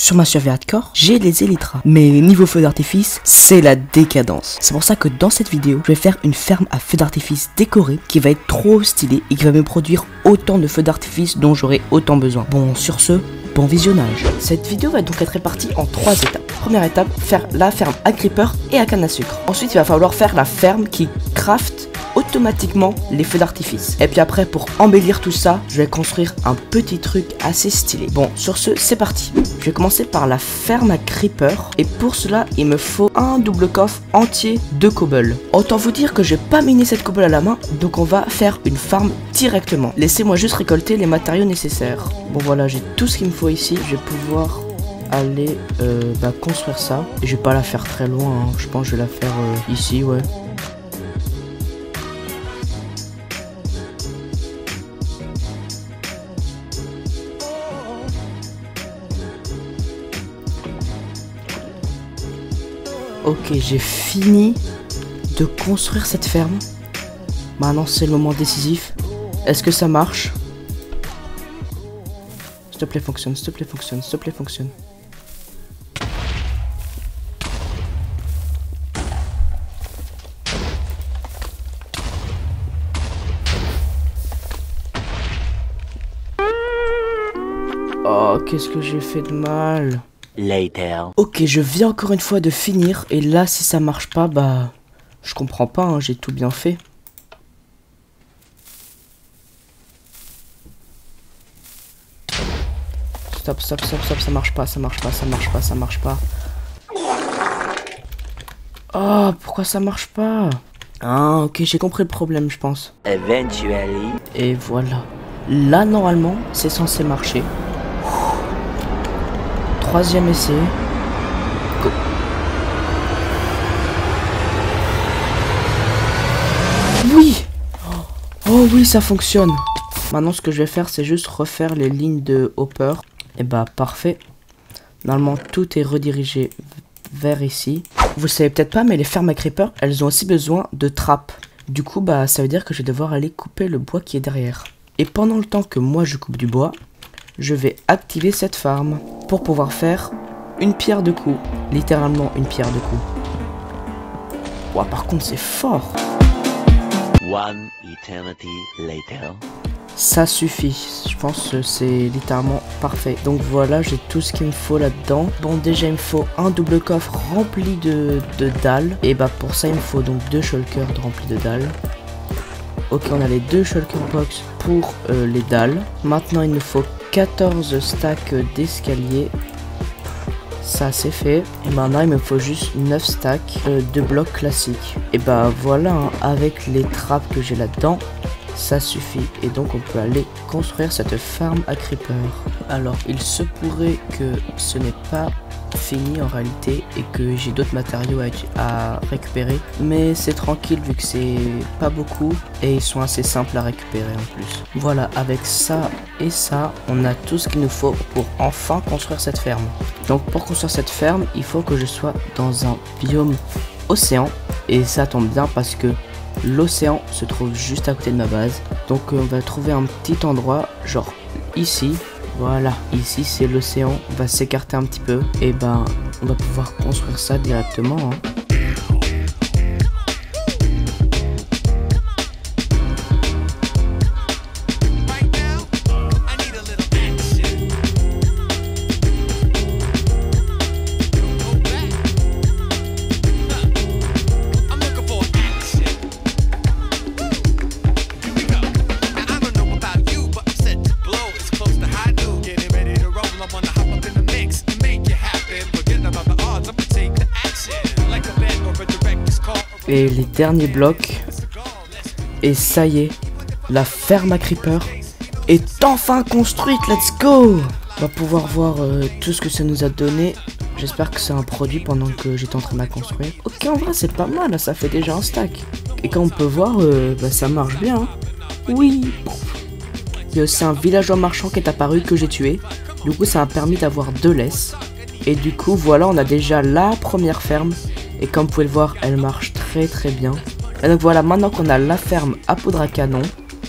Sur ma survie hardcore, j'ai les élytras. Mais niveau feu d'artifice, c'est la décadence. C'est pour ça que dans cette vidéo, je vais faire une ferme à feux d'artifice décorée qui va être trop stylée et qui va me produire autant de feux d'artifice dont j'aurai autant besoin. Bon, sur ce, bon visionnage. Cette vidéo va donc être répartie en 3 étapes. Première étape, faire la ferme à creeper et à canne à sucre. Ensuite, il va falloir faire la ferme qui craft automatiquement les feux d'artifice. Et puis après, pour embellir tout ça, je vais construire un petit truc assez stylé. Bon, sur ce, c'est parti. Je vais commencer par la ferme à creeper. Et pour cela, il me faut un double coffre entier de cobble. Autant vous dire que je vais pas miner cette cobble à la main, donc on va faire une farm directement. Laissez-moi juste récolter les matériaux nécessaires. Bon voilà, j'ai tout ce qu'il me faut ici. Je vais pouvoir aller construire ça. Et je vais pas la faire très loin, hein. Je pense que je vais la faire ici, ouais. Ok, j'ai fini de construire cette ferme. Maintenant, c'est le moment décisif. Est-ce que ça marche? S'il te plaît, fonctionne, s'il te plaît, fonctionne, s'il te plaît, fonctionne. Oh, qu'est-ce que j'ai fait de mal? Later. Ok, je viens encore une fois de finir. Et là, si ça marche pas, bah... Je comprends pas, hein, j'ai tout bien fait. Stop, stop, stop, stop, ça marche pas, ça marche pas, ça marche pas, ça marche pas. Oh, pourquoi ça marche pas? Ah, ok, j'ai compris le problème, je pense. Eventually. Et voilà. Là, normalement, c'est censé marcher. Troisième essai. Go. Oui. Oh oui, ça fonctionne. Maintenant, ce que je vais faire, c'est juste refaire les lignes de hopper. Et bah, parfait. Normalement, tout est redirigé vers ici. Vous le savez peut-être pas, mais les fermes à creeper, elles ont aussi besoin de trappes. Du coup, bah, ça veut dire que je vais devoir aller couper le bois qui est derrière. Et pendant le temps que moi, je coupe du bois, je vais activer cette farm pour pouvoir faire une pierre de coups. Littéralement une pierre de coups. Ouah, par contre, c'est fort. One eternity later. Ça suffit. Je pense que c'est littéralement parfait. Donc voilà, j'ai tout ce qu'il me faut là-dedans. Bon, déjà, il me faut un double coffre rempli de dalles. Et bah, pour ça, il me faut donc 2 shulkers remplis de dalles. Ok, on a les 2 shulker box pour les dalles. Maintenant, il nous faut 14 stacks d'escalier. Ça, c'est fait. Et maintenant, il me faut juste 9 stacks de blocs classiques. Et bah voilà, hein, avec les trappes que j'ai là-dedans, ça suffit. Et donc, on peut aller construire cette farm à creeper. Alors, il se pourrait que ce n'est pas fini en réalité et que j'ai d'autres matériaux à récupérer, mais c'est tranquille vu que c'est pas beaucoup et ils sont assez simples à récupérer en plus. Voilà, avec ça et ça, on a tout ce qu'il nous faut pour enfin construire cette ferme. Donc pour construire cette ferme, il faut que je sois dans un biome océan, et ça tombe bien parce que l'océan se trouve juste à côté de ma base. Donc on va trouver un petit endroit genre ici. Voilà, ici c'est l'océan, on va s'écarter un petit peu et ben on va pouvoir construire ça directement, hein. Et les derniers blocs. Et ça y est, la ferme à creeper est enfin construite. Let's go! On va pouvoir voir tout ce que ça nous a donné. J'espère que c'est un produit pendant que j'étais en train de la construire. Ok, en vrai, c'est pas mal, là, ça fait déjà un stack. Et comme on peut voir, bah, ça marche bien, hein. Oui! Il y a aussi un villageois marchand qui est apparu que j'ai tué. Du coup, ça m'a permis d'avoir 2 laisses. Et du coup, voilà, on a déjà la première ferme. Et comme vous pouvez le voir, elle marche très bien. Et donc voilà, maintenant qu'on a la ferme à poudre à canon,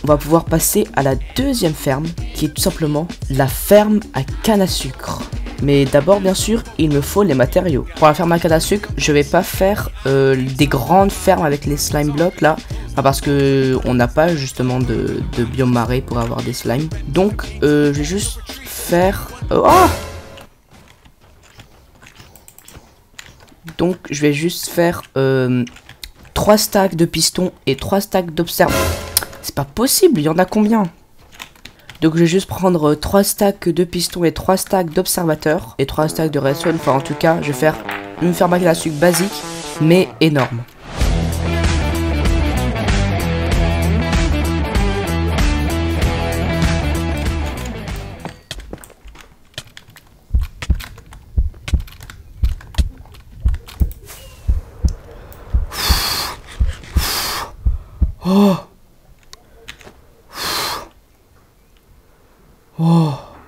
on va pouvoir passer à la deuxième ferme, qui est tout simplement la ferme à canne à sucre. Mais d'abord, bien sûr, il me faut les matériaux. Pour la ferme à canne à sucre, je vais pas faire des grandes fermes avec les slime blocks là. Parce que on n'a pas justement de biome marais pour avoir des slimes. Donc, je vais juste faire... Donc, je vais juste faire 3 stacks de pistons et 3 stacks d'observateurs. C'est pas possible, il y en a combien? Donc je vais juste prendre 3 stacks de pistons et 3 stacks d'observateurs et 3 stacks de redstone. Enfin en tout cas je vais faire une ferme à canne à sucre basique mais énorme.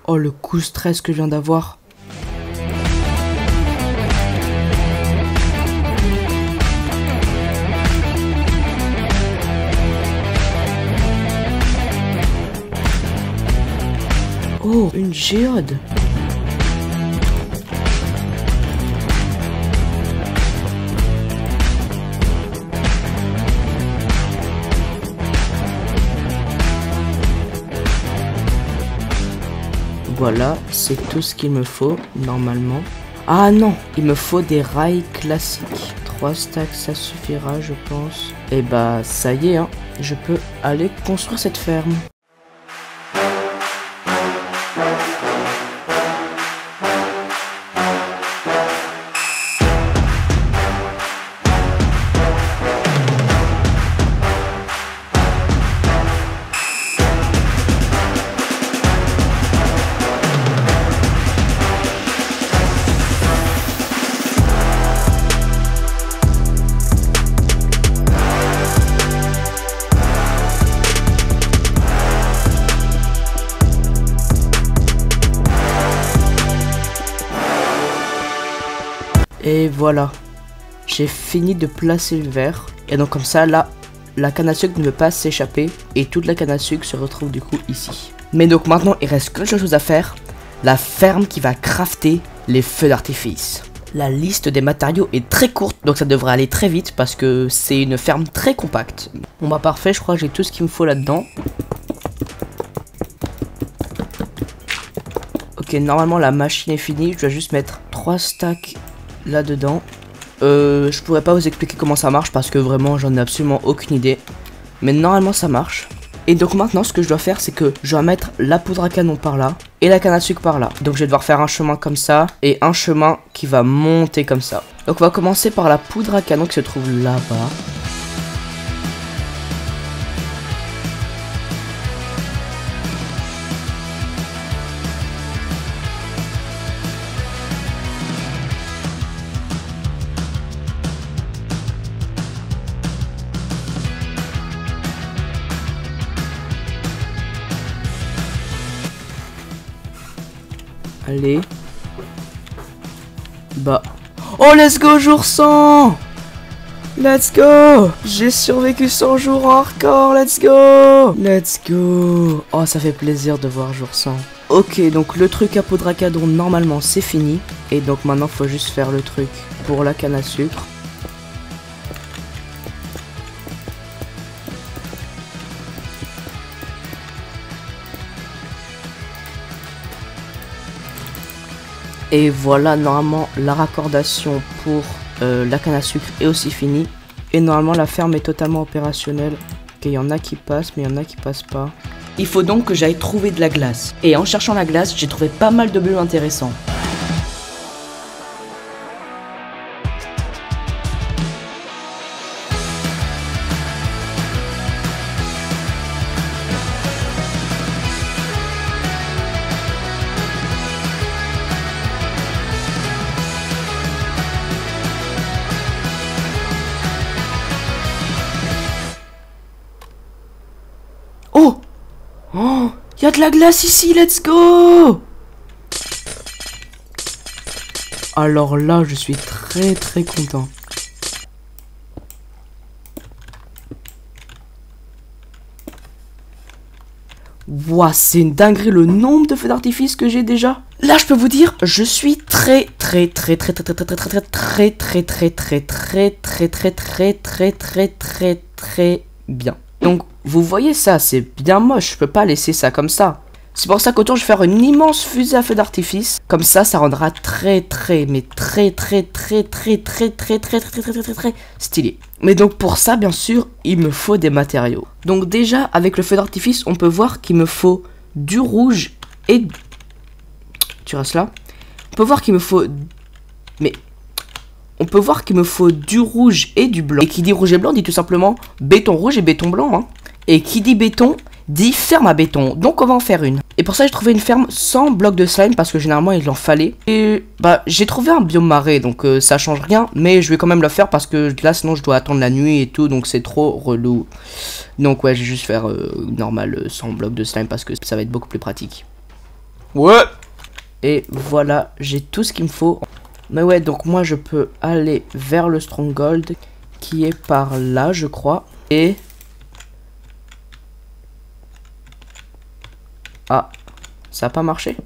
Oh, le coup de stress que je viens d'avoir. Oh, une géode. Voilà, c'est tout ce qu'il me faut, normalement. Ah non, il me faut des rails classiques. 3 stacks, ça suffira, je pense. Et bah, ça y est, hein, je peux aller construire cette ferme. Et voilà, j'ai fini de placer le verre. Et donc comme ça, là, la canne à sucre ne veut pas s'échapper. Et toute la canne à sucre se retrouve du coup ici. Mais donc maintenant, il reste qu'une chose à faire. La ferme qui va crafter les feux d'artifice. La liste des matériaux est très courte, donc ça devrait aller très vite parce que c'est une ferme très compacte. Bon bah parfait, je crois que j'ai tout ce qu'il me faut là-dedans. Ok, normalement la machine est finie, je dois juste mettre 3 stacks là-dedans. Je pourrais pas vous expliquer comment ça marche parce que vraiment j'en ai absolument aucune idée. Mais normalement ça marche. Et donc maintenant ce que je dois faire c'est que je dois mettre la poudre à canon par là et la canne à sucre par là. Donc je vais devoir faire un chemin comme ça et un chemin qui va monter comme ça. Donc on va commencer par la poudre à canon qui se trouve là-bas. Allez. Bah. Oh, let's go, jour 100! Let's go! J'ai survécu 100 jours en hardcore, let's go! Let's go! Oh, ça fait plaisir de voir jour 100. Ok, donc le truc à poudre à canon, normalement, c'est fini. Et donc maintenant, faut juste faire le truc pour la canne à sucre. Et voilà, normalement la raccordation pour la canne à sucre est aussi finie. Et normalement la ferme est totalement opérationnelle. Ok, il y en a qui passent mais il y en a qui passent pas. Il faut donc que j'aille trouver de la glace. Et en cherchant la glace, j'ai trouvé pas mal de biomes intéressants. Oh! Oh! Il y a de la glace ici, let's go! Alors là, je suis très content. Ouah, c'est une dinguerie le nombre de feux d'artifice que j'ai déjà. Là, je peux vous dire, je suis très bien. Donc, vous voyez ça, c'est bien moche, je peux pas laisser ça comme ça. C'est pour ça qu'autant je vais faire une immense fusée à feu d'artifice. Comme ça rendra très stylé. Mais donc pour ça, bien sûr, il me faut des matériaux. Donc déjà, avec le feu d'artifice, on peut voir qu'il me faut du rouge et... Tu restes là? On peut voir qu'il me faut... Mais... On peut voir qu'il me faut du rouge et du blanc. Et qui dit rouge et blanc dit tout simplement béton rouge et béton blanc. Hein. Et qui dit béton dit ferme à béton. Donc on va en faire une. Et pour ça j'ai trouvé une ferme sans bloc de slime parce que généralement il en fallait. Et bah j'ai trouvé un biome marais donc ça change rien. Mais je vais quand même le faire parce que là sinon je dois attendre la nuit et tout. Donc c'est trop relou. Donc ouais je vais juste faire normal sans bloc de slime parce que ça va être beaucoup plus pratique. Ouais. Et voilà j'ai tout ce qu'il me faut. Mais ouais donc moi je peux aller vers le stronghold qui est par là je crois. Et... Ah, ça a pas marché?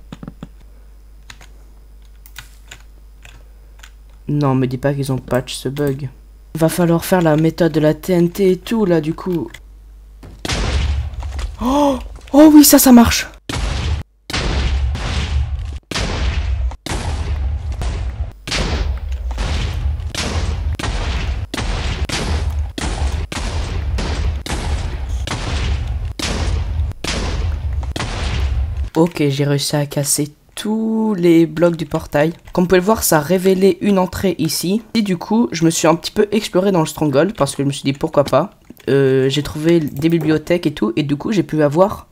Non, me dis pas qu'ils ont patch ce bug. Va falloir faire la méthode de la TNT et tout là du coup. Oh, oh oui, ça marche. Ok, j'ai réussi à casser tous les blocs du portail. Comme vous pouvez le voir, ça a révélé une entrée ici. Et du coup, je me suis un petit peu exploré dans le stronghold parce que je me suis dit pourquoi pas. J'ai trouvé des bibliothèques et tout. Et du coup, j'ai pu avoir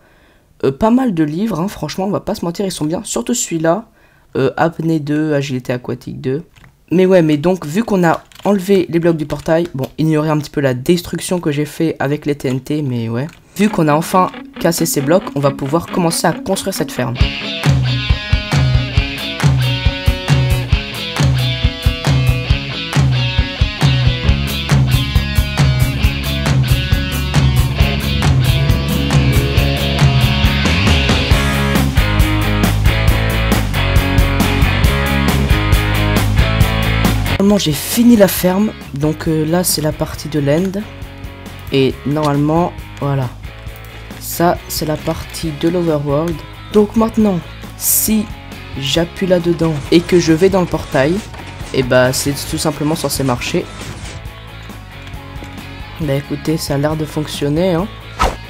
pas mal de livres. Hein. Franchement, on va pas se mentir, ils sont bien. Surtout celui-là. Apnée 2, agilité aquatique 2. Mais ouais, mais donc, vu qu'on a enlevé les blocs du portail, bon, ignorer un petit peu la destruction que j'ai fait avec les TNT, mais ouais. Vu qu'on a enfin cassé ces blocs, on va pouvoir commencer à construire cette ferme. Normalement j'ai fini la ferme, donc là c'est la partie de l'end. Et normalement, voilà. Ça, c'est la partie de l'overworld. Donc maintenant, si j'appuie là-dedans et que je vais dans le portail, et bah c'est tout simplement censé marcher. Bah écoutez, ça a l'air de fonctionner, hein.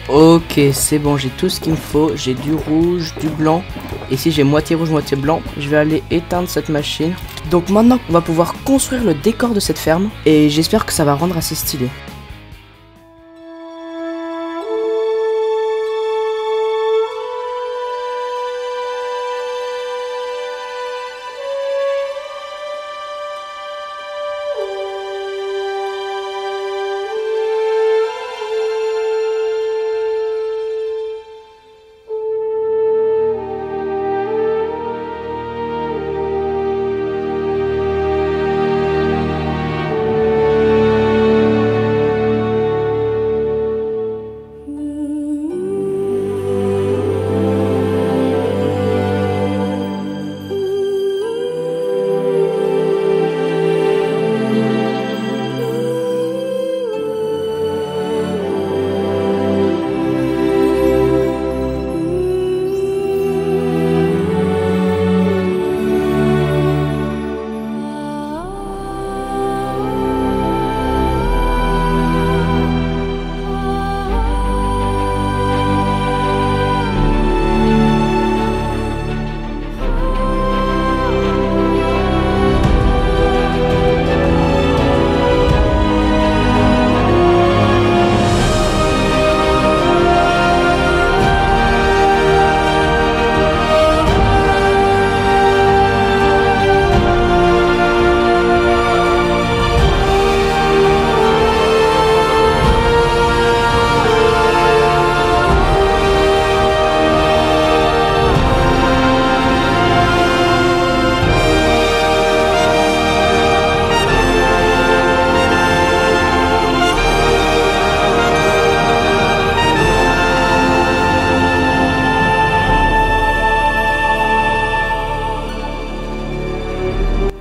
Ok, c'est bon, j'ai tout ce qu'il me faut. J'ai du rouge, du blanc. Et si j'ai moitié rouge, moitié blanc, je vais aller éteindre cette machine. Donc maintenant, on va pouvoir construire le décor de cette ferme. Et j'espère que ça va rendre assez stylé.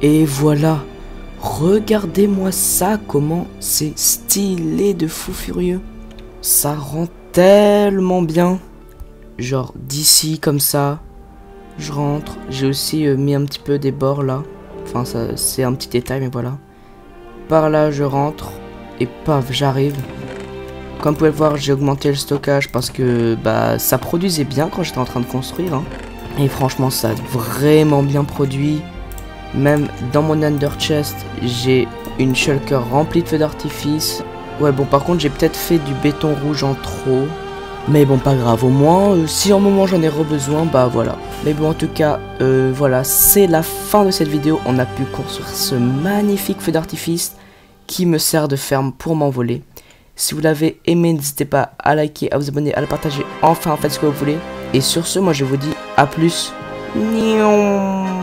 Et voilà. Regardez-moi ça, comment c'est stylé de fou furieux. Ça rend tellement bien. Genre d'ici comme ça, je rentre. J'ai aussi mis un petit peu des bords là. Enfin ça c'est un petit détail mais voilà. Par là je rentre et paf j'arrive. Comme vous pouvez le voir j'ai augmenté le stockage parce que bah ça produisait bien quand j'étais en train de construire hein. Et franchement ça a vraiment bien produit. Même dans mon under chest j'ai une shulker remplie de feux d'artifice. Ouais bon par contre j'ai peut-être fait du béton rouge en trop. Mais bon pas grave, au moins si en moment j'en ai besoin bah voilà. Mais bon en tout cas voilà c'est la fin de cette vidéo. On a pu construire ce magnifique feu d'artifice qui me sert de ferme pour m'envoler. Si vous l'avez aimé n'hésitez pas à liker, à vous abonner, à le partager. Enfin faites ce que vous voulez. Et sur ce moi je vous dis à plus. Nion.